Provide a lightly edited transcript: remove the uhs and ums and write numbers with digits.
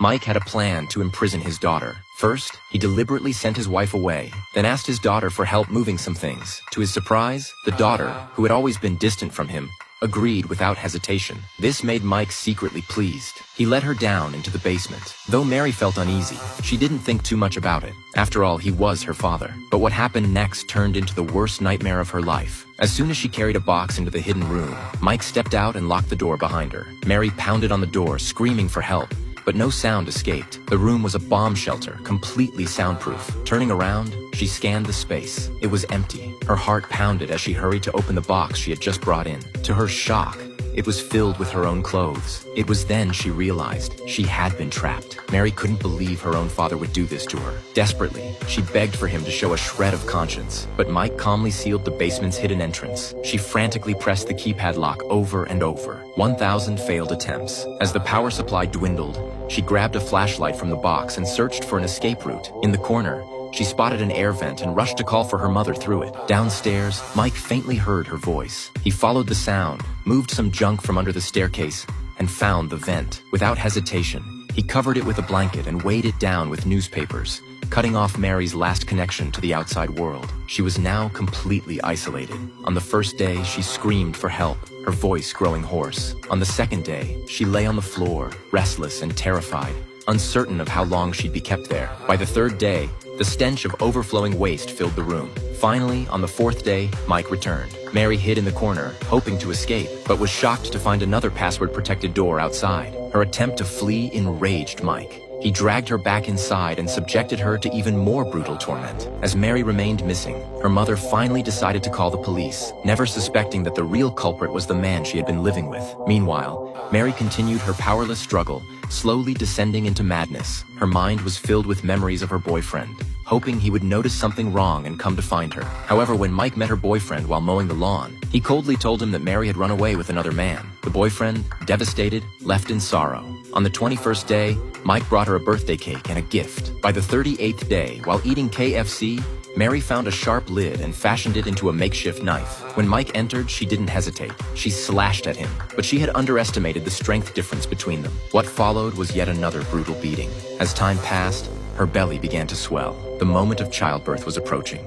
Mike had a plan to imprison his daughter. First, he deliberately sent his wife away, then asked his daughter for help moving some things. To his surprise, the daughter, who had always been distant from him, agreed without hesitation. This made Mike secretly pleased. He let her down into the basement. Though Mary felt uneasy, she didn't think too much about it. After all, he was her father. But what happened next turned into the worst nightmare of her life. As soon as she carried a box into the hidden room, Mike stepped out and locked the door behind her. Mary pounded on the door, screaming for help, but no sound escaped. The room was a bomb shelter, completely soundproof. Turning around, she scanned the space. It was empty. Her heart pounded as she hurried to open the box she had just brought in. To her shock, it was filled with her own clothes. It was then she realized she had been trapped. Mary couldn't believe her own father would do this to her. Desperately, she begged for him to show a shred of conscience, but Mike calmly sealed the basement's hidden entrance. She frantically pressed the keypad lock over and over. 1,000 failed attempts. As the power supply dwindled, she grabbed a flashlight from the box and searched for an escape route. In the corner, she spotted an air vent and rushed to call for her mother through it. Downstairs, Mike faintly heard her voice. He followed the sound, moved some junk from under the staircase, and found the vent. Without hesitation, he covered it with a blanket and weighed it down with newspapers, cutting off Mary's last connection to the outside world. She was now completely isolated. On the first day, she screamed for help, her voice growing hoarse. On the second day, she lay on the floor, restless and terrified, uncertain of how long she'd be kept there. By the third day, the stench of overflowing waste filled the room. Finally, on the fourth day, Mike returned. Mary hid in the corner, hoping to escape, but was shocked to find another password-protected door outside. Her attempt to flee enraged Mike. He dragged her back inside and subjected her to even more brutal torment. As Mary remained missing, her mother finally decided to call the police, never suspecting that the real culprit was the man she had been living with. Meanwhile, Mary continued her powerless struggle, slowly descending into madness. Her mind was filled with memories of her boyfriend, hoping he would notice something wrong and come to find her. However, when Mike met her boyfriend while mowing the lawn, he coldly told him that Mary had run away with another man. The boyfriend, devastated, left in sorrow. On the 21st day, Mike brought her a birthday cake and a gift. By the 38th day, while eating KFC, Mary found a sharp lid and fashioned it into a makeshift knife. When Mike entered, she didn't hesitate. She slashed at him, but she had underestimated the strength difference between them. What followed was yet another brutal beating. As time passed, her belly began to swell. The moment of childbirth was approaching.